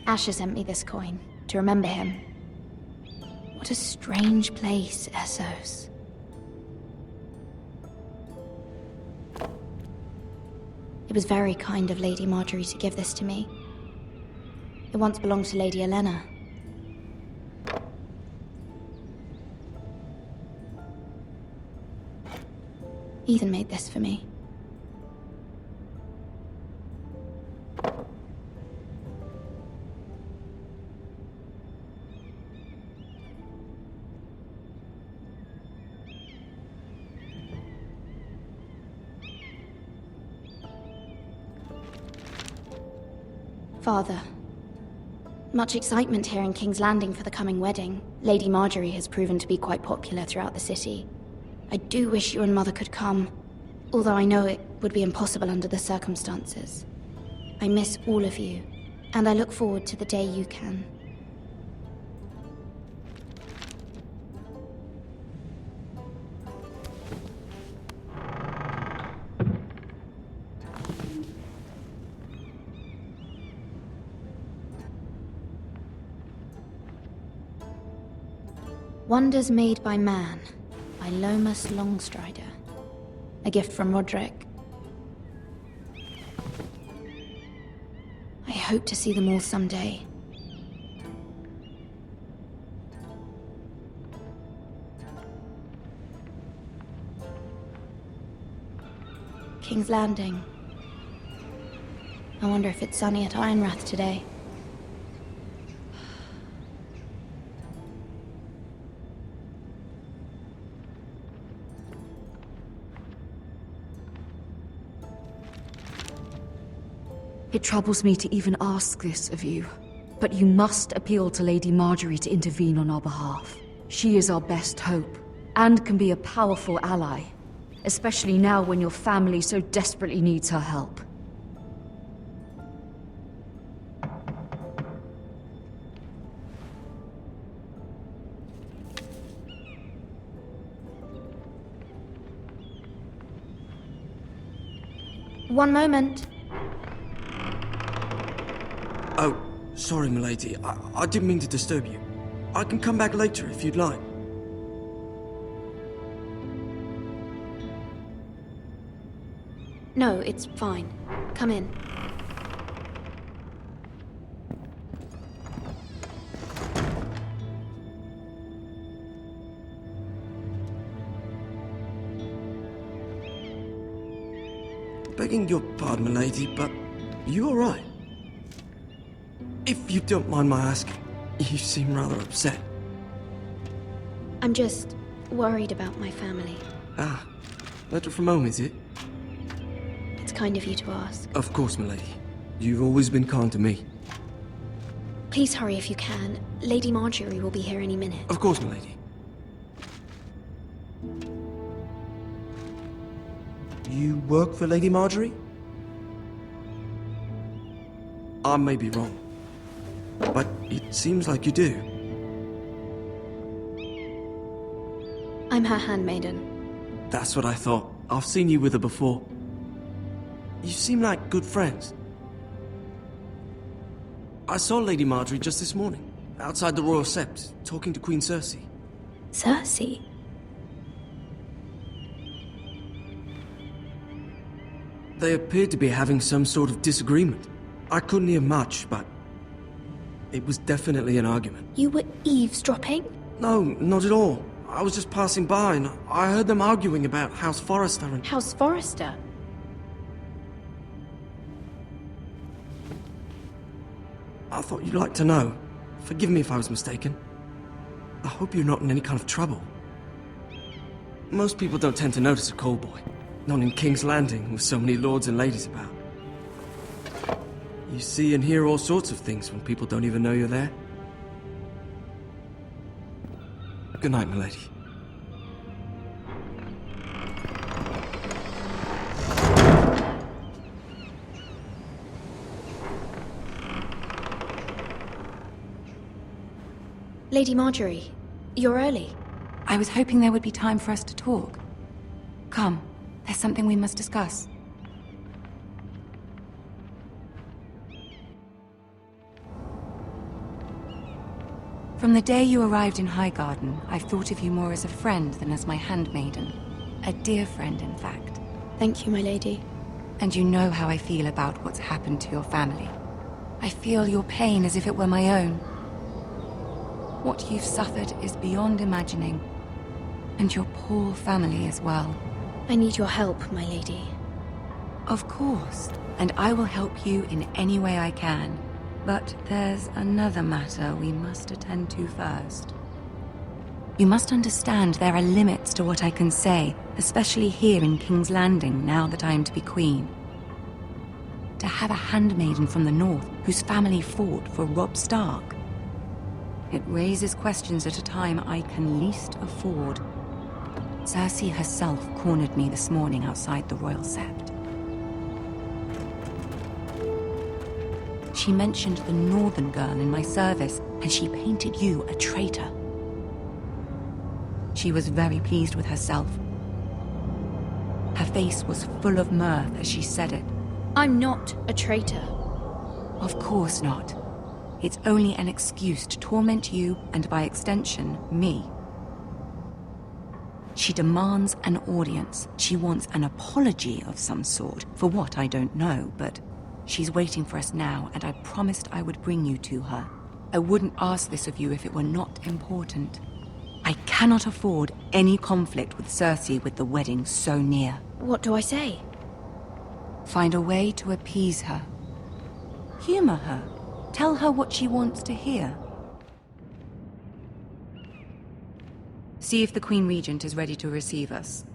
Asher sent me this coin to remember him. What a strange place, Essos. It was very kind of Lady Marjorie to give this to me. It once belonged to Lady Elena. Ethan made this for me. Father. Much excitement here in King's Landing for the coming wedding. Lady Marjorie has proven to be quite popular throughout the city. I do wish you and Mother could come, although I know it would be impossible under the circumstances. I miss all of you, and I look forward to the day you can. Wonders Made by Man, by Lomas Longstrider. A gift from Roderick. I hope to see them all someday. King's Landing. I wonder if it's sunny at Ironrath today. It troubles me to even ask this of you, but you must appeal to Lady Marjorie to intervene on our behalf. She is our best hope, and can be a powerful ally, especially now when your family so desperately needs her help. One moment. Oh, sorry, milady. I didn't mean to disturb you. I can come back later if you'd like. No, it's fine. Come in. Begging your pardon, milady, but you all right? If you don't mind my asking, you seem rather upset. I'm just worried about my family. Ah, letter from home, is it? It's kind of you to ask. Of course, milady. You've always been kind to me. Please hurry if you can. Lady Marjorie will be here any minute. Of course, milady. You work for Lady Marjorie? I may be wrong, but it seems like you do. I'm her handmaiden. That's what I thought. I've seen you with her before. You seem like good friends. I saw Lady Marjorie just this morning, outside the Royal Sept, talking to Queen Cersei. Cersei? They appeared to be having some sort of disagreement. I couldn't hear much, but it was definitely an argument. You were eavesdropping? No, not at all. I was just passing by and I heard them arguing about House Forrester and... House Forrester? I thought you'd like to know. Forgive me if I was mistaken. I hope you're not in any kind of trouble. Most people don't tend to notice a callboy. Not in King's Landing, with so many lords and ladies about. You see and hear all sorts of things when people don't even know you're there. Good night, milady. Lady Marjorie, you're early. I was hoping there would be time for us to talk. Come, there's something we must discuss. From the day you arrived in Highgarden, I've thought of you more as a friend than as my handmaiden. A dear friend, in fact. Thank you, my lady. And you know how I feel about what's happened to your family. I feel your pain as if it were my own. What you've suffered is beyond imagining. And your poor family as well. I need your help, my lady. Of course, and I will help you in any way I can. But there's another matter we must attend to first. You must understand there are limits to what I can say, especially here in King's Landing, now that I am to be queen. To have a handmaiden from the north whose family fought for Robb Stark. It raises questions at a time I can least afford. Cersei herself cornered me this morning outside the Royal Sept. She mentioned the northern girl in my service, and she painted you a traitor. She was very pleased with herself. Her face was full of mirth as she said it. I'm not a traitor. Of course not. It's only an excuse to torment you, and by extension, me. She demands an audience. She wants an apology of some sort, for what I don't know, but she's waiting for us now, and I promised I would bring you to her. I wouldn't ask this of you if it were not important. I cannot afford any conflict with Cersei with the wedding so near. What do I say? Find a way to appease her. Humor her. Tell her what she wants to hear. See if the Queen Regent is ready to receive us.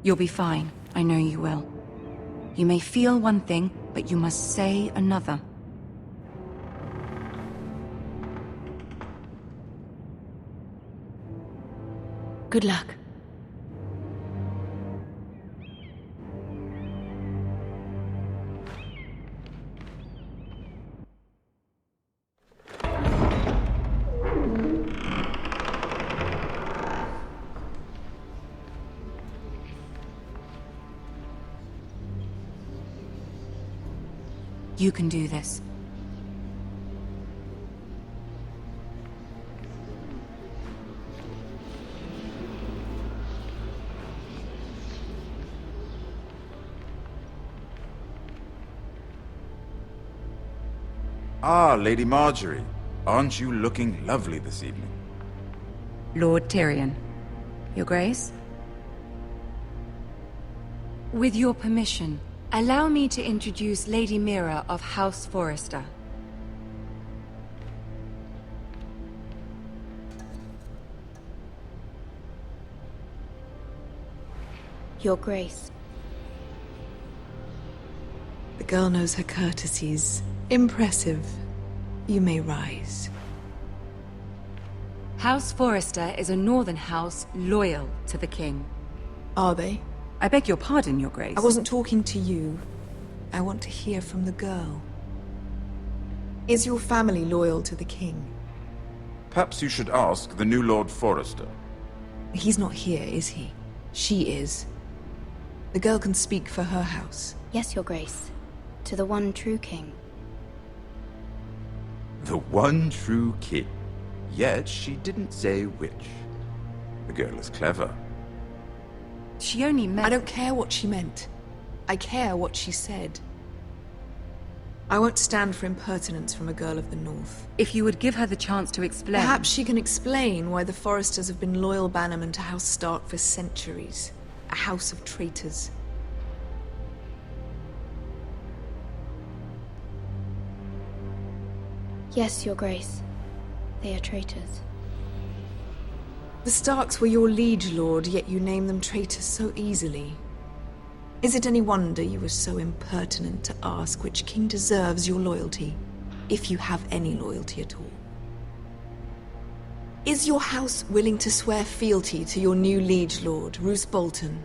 You'll be fine. I know you will. You may feel one thing, but you must say another. Good luck. You can do this. Ah, Lady Marjorie. Aren't you looking lovely this evening? Lord Tyrion. Your Grace? With your permission, allow me to introduce Lady Mira of House Forrester. Your Grace. The girl knows her courtesies. Impressive. You may rise. House Forrester is a northern house loyal to the king. Are they? I beg your pardon, Your Grace. I wasn't talking to you. I want to hear from the girl. Is your family loyal to the king? Perhaps you should ask the new Lord Forrester. He's not here, is he? She is. The girl can speak for her house. Yes, Your Grace. To the one true king. The one true king. Yet she didn't say which. The girl is clever. She only meant... I don't care what she meant. I care what she said. I won't stand for impertinence from a girl of the North. If you would give her the chance to explain... Perhaps she can explain why the Forresters have been loyal bannermen to House Stark for centuries. A house of traitors. Yes, Your Grace. They are traitors. The Starks were your liege lord, yet you name them traitors so easily. Is it any wonder you were so impertinent to ask which king deserves your loyalty, if you have any loyalty at all? Is your house willing to swear fealty to your new liege lord, Roose Bolton?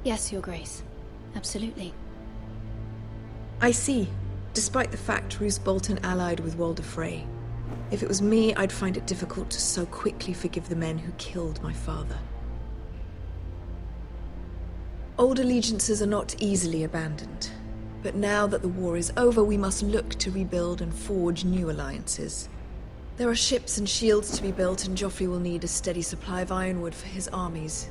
Yes, Your Grace. Absolutely. I see. Despite the fact Roose Bolton allied with Walder Frey. If it was me, I'd find it difficult to so quickly forgive the men who killed my father. Old allegiances are not easily abandoned. But now that the war is over, we must look to rebuild and forge new alliances. There are ships and shields to be built, and Joffrey will need a steady supply of ironwood for his armies.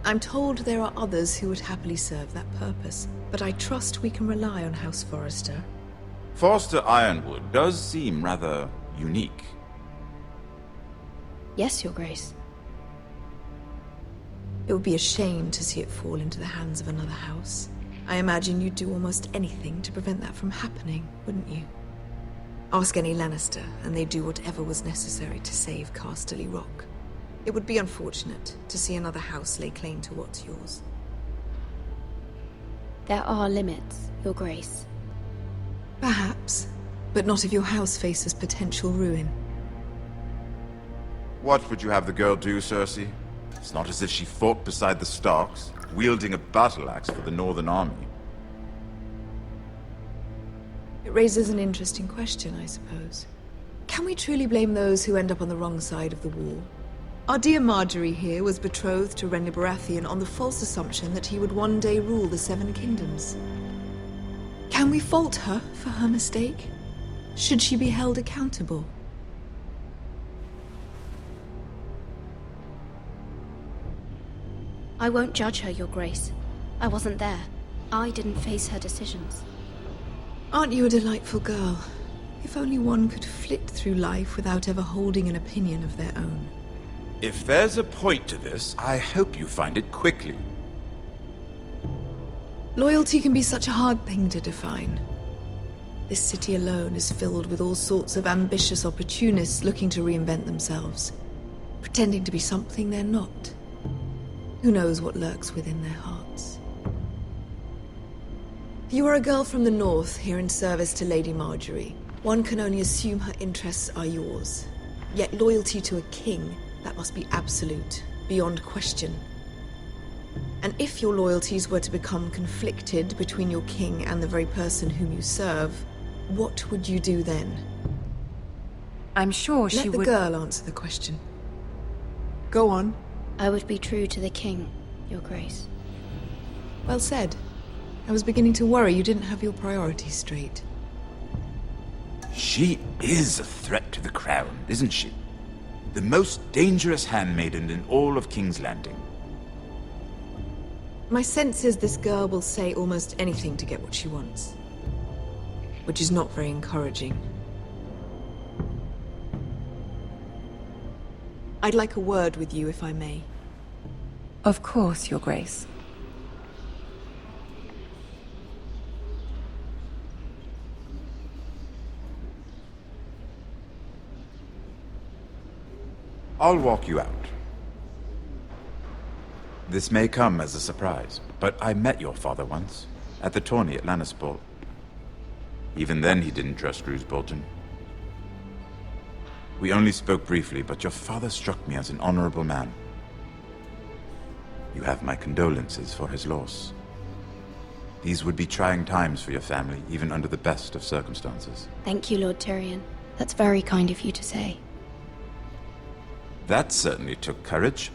I'm told there are others who would happily serve that purpose, but I trust we can rely on House Forrester. Forrester Ironwood does seem rather unique. Yes, Your Grace. It would be a shame to see it fall into the hands of another house. I imagine you'd do almost anything to prevent that from happening, wouldn't you? Ask any Lannister, and they'd do whatever was necessary to save Casterly Rock. It would be unfortunate to see another house lay claim to what's yours. There are limits, Your Grace. Perhaps, but not if your house faces potential ruin. What would you have the girl do, Cersei? It's not as if she fought beside the Starks, wielding a battle axe for the Northern Army. It raises an interesting question, I suppose. Can we truly blame those who end up on the wrong side of the war? Our dear Marjorie here was betrothed to Renly Baratheon on the false assumption that he would one day rule the Seven Kingdoms. Can we fault her for her mistake? Should she be held accountable? I won't judge her, Your Grace. I wasn't there. I didn't face her decisions. Aren't you a delightful girl? If only one could flit through life without ever holding an opinion of their own. If there's a point to this, I hope you find it quickly. Loyalty can be such a hard thing to define. This city alone is filled with all sorts of ambitious opportunists looking to reinvent themselves, pretending to be something they're not. Who knows what lurks within their hearts? You are a girl from the north, here in service to Lady Marjorie. One can only assume her interests are yours. Yet loyalty to a king, that must be absolute, beyond question. And if your loyalties were to become conflicted between your king and the very person whom you serve, what would you do then? I'm sure she would... Let the girl answer the question. Go on. I would be true to the king, Your Grace. Well said. I was beginning to worry you didn't have your priorities straight. She is a threat to the crown, isn't she? The most dangerous handmaiden in all of King's Landing. My sense is this girl will say almost anything to get what she wants. Which is not very encouraging. I'd like a word with you, if I may. Of course, Your Grace. I'll walk you out. This may come as a surprise, but I met your father once, at the tourney at Lannisport. Even then he didn't trust Roose Bolton. We only spoke briefly, but your father struck me as an honorable man. You have my condolences for his loss. These would be trying times for your family, even under the best of circumstances. Thank you, Lord Tyrion. That's very kind of you to say. That certainly took courage.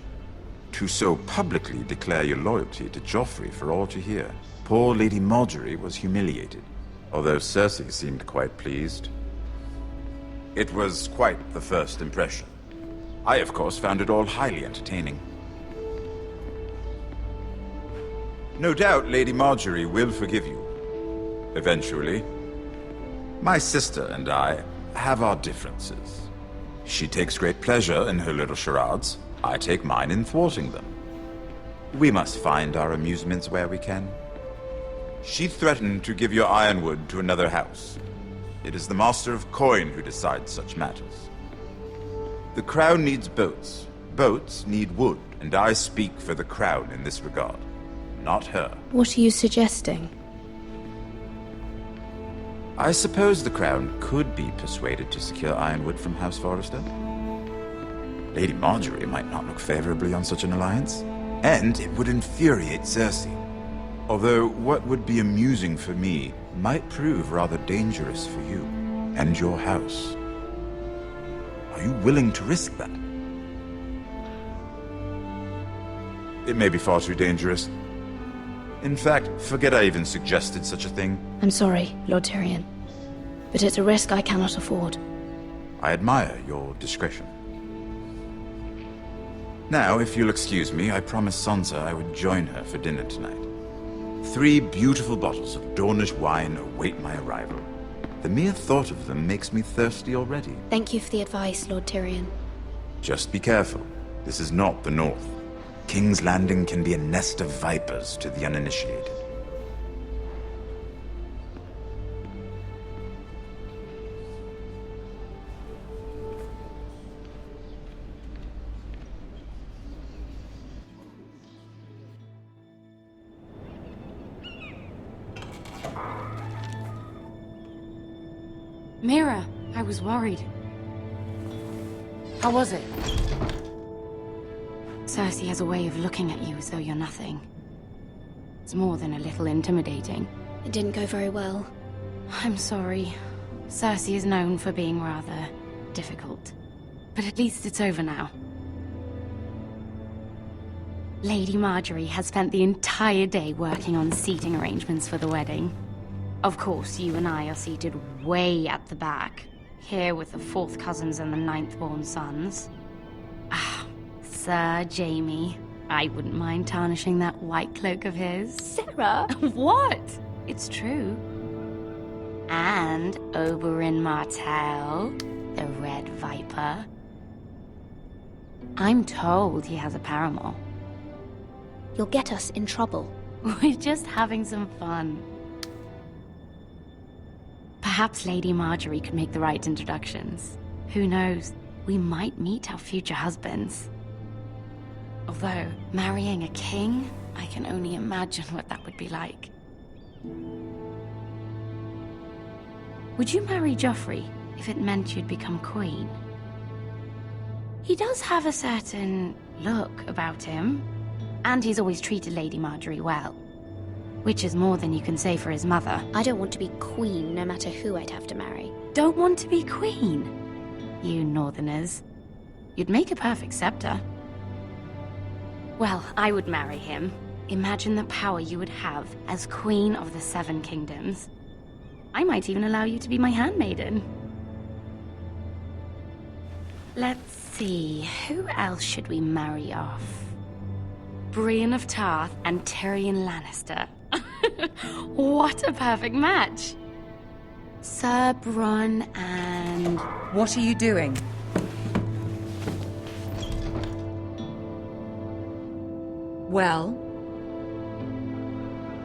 To so publicly declare your loyalty to Joffrey for all to hear. Poor Lady Marjorie was humiliated, although Cersei seemed quite pleased. It was quite the first impression. I, of course, found it all highly entertaining. No doubt Lady Marjorie will forgive you. Eventually. My sister and I have our differences. She takes great pleasure in her little charades. I take mine in thwarting them. We must find our amusements where we can. She threatened to give your ironwood to another house. It is the Master of Coin who decides such matters. The Crown needs boats. Boats need wood, and I speak for the Crown in this regard. Not her. What are you suggesting? I suppose the Crown could be persuaded to secure ironwood from House Forrester. Lady Marjorie might not look favorably on such an alliance, and it would infuriate Cersei. Although what would be amusing for me might prove rather dangerous for you and your house. Are you willing to risk that? It may be far too dangerous. In fact, forget I even suggested such a thing. I'm sorry, Lord Tyrion, but it's a risk I cannot afford. I admire your discretion. Now, if you'll excuse me, I promised Sansa I would join her for dinner tonight. 3 beautiful bottles of Dornish wine await my arrival. The mere thought of them makes me thirsty already. Thank you for the advice, Lord Tyrion. Just be careful. This is not the North. King's Landing can be a nest of vipers to the uninitiated. Mira, I was worried. How was it? Cersei has a way of looking at you as though you're nothing. It's more than a little intimidating. It didn't go very well. I'm sorry. Cersei is known for being rather difficult. But at least it's over now. Lady Marjorie has spent the entire day working on seating arrangements for the wedding. Of course, you and I are seated way at the back, here with the 4th cousins and the 9th-born sons. Ah, Sir Jaime. I wouldn't mind tarnishing that white cloak of his. Sarah! What? It's true. And Oberyn Martell, the Red Viper. I'm told he has a paramour. You'll get us in trouble. We're just having some fun. Perhaps Lady Marjorie could make the right introductions. Who knows? We might meet our future husbands. Although, marrying a king, I can only imagine what that would be like. Would you marry Joffrey if it meant you'd become queen? He does have a certain look about him, and he's always treated Lady Marjorie well. Which is more than you can say for his mother. I don't want to be queen, no matter who I'd have to marry. Don't want to be queen? You northerners. You'd make a perfect scepter. Well, I would marry him. Imagine the power you would have as Queen of the 7 Kingdoms. I might even allow you to be my handmaiden. Let's see, who else should we marry off? Brienne of Tarth and Tyrion Lannister. What a perfect match! Sir Bronn and... What are you doing? Well?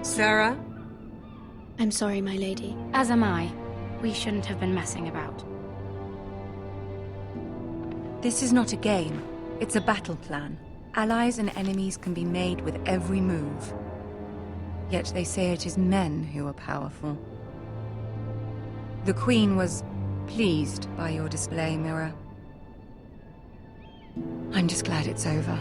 Sarah? I'm sorry, my lady. As am I. We shouldn't have been messing about. This is not a game. It's a battle plan. Allies and enemies can be made with every move. Yet they say it is men who are powerful. The Queen was pleased by your display, Mira. I'm just glad it's over.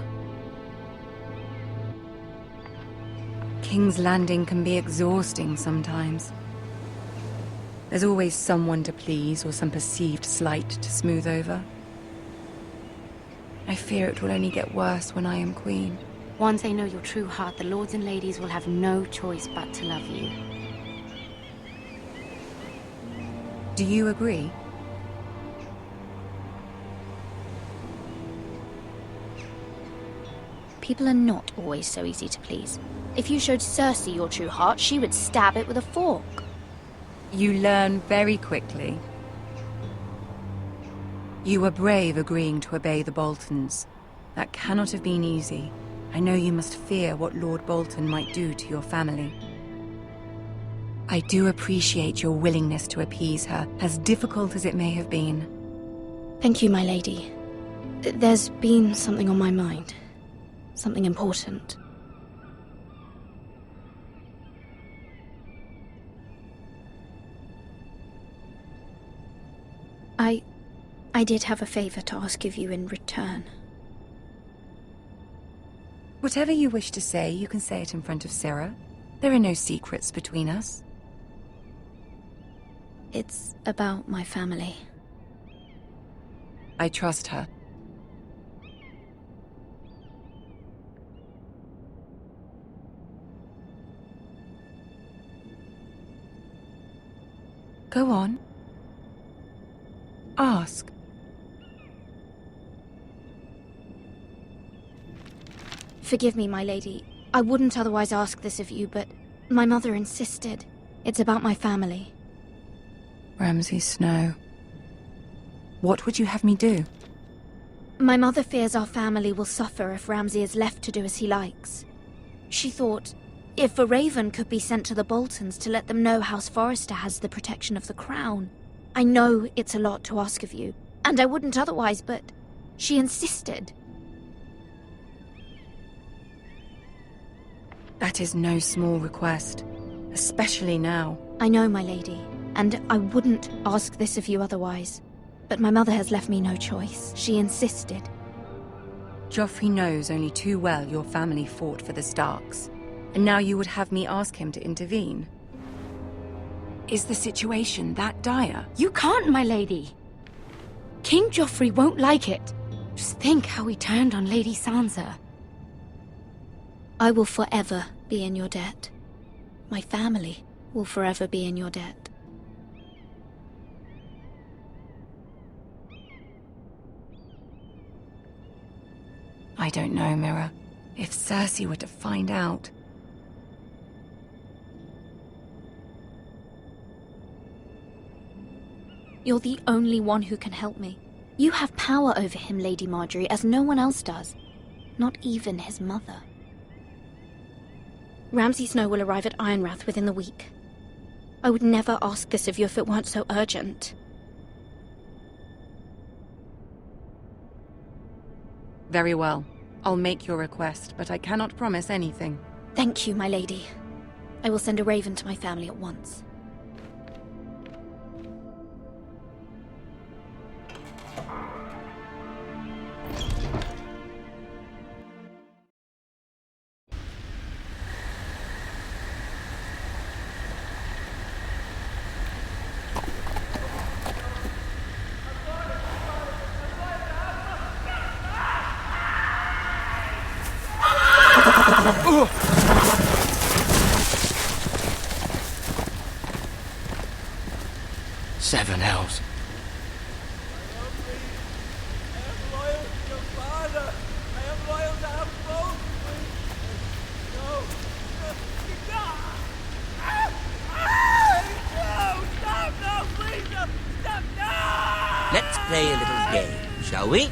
King's Landing can be exhausting sometimes. There's always someone to please or some perceived slight to smooth over. I fear it will only get worse when I am queen. Once they know your true heart, the lords and ladies will have no choice but to love you. Do you agree? People are not always so easy to please. If you showed Cersei your true heart, she would stab it with a fork. You learn very quickly. You were brave agreeing to obey the Boltons. That cannot have been easy. I know you must fear what Lord Bolton might do to your family. I do appreciate your willingness to appease her, as difficult as it may have been. Thank you, my lady. There's been something on my mind. Something important. I did have a favor to ask of you in return. Whatever you wish to say, you can say it in front of Sarah. There are no secrets between us. It's about my family. I trust her. Go on. Ask. Forgive me, my lady. I wouldn't otherwise ask this of you, but my mother insisted. It's about my family. Ramsay Snow. What would you have me do? My mother fears our family will suffer if Ramsay is left to do as he likes. She thought, if a raven could be sent to the Boltons to let them know House Forrester has the protection of the crown. I know it's a lot to ask of you, and I wouldn't otherwise, but she insisted. That is no small request, especially now. I know, my lady, and I wouldn't ask this of you otherwise. But my mother has left me no choice. She insisted. Joffrey knows only too well your family fought for the Starks, and now you would have me ask him to intervene. Is the situation that dire? You can't, my lady. King Joffrey won't like it. Just think how he turned on Lady Sansa. I will forever be in your debt. My family will forever be in your debt. I don't know, Mira. If Cersei were to find out... You're the only one who can help me. You have power over him, Lady Marjorie, as no one else does. Not even his mother. Ramsay Snow will arrive at Ironrath within the week. I would never ask this of you if it weren't so urgent. Very well. I'll make your request, but I cannot promise anything. Thank you, my lady. I will send a raven to my family at once. Seven hells. Let's play a little game, shall we?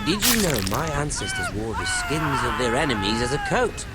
Did you know my ancestors wore the skins of their enemies as a coat?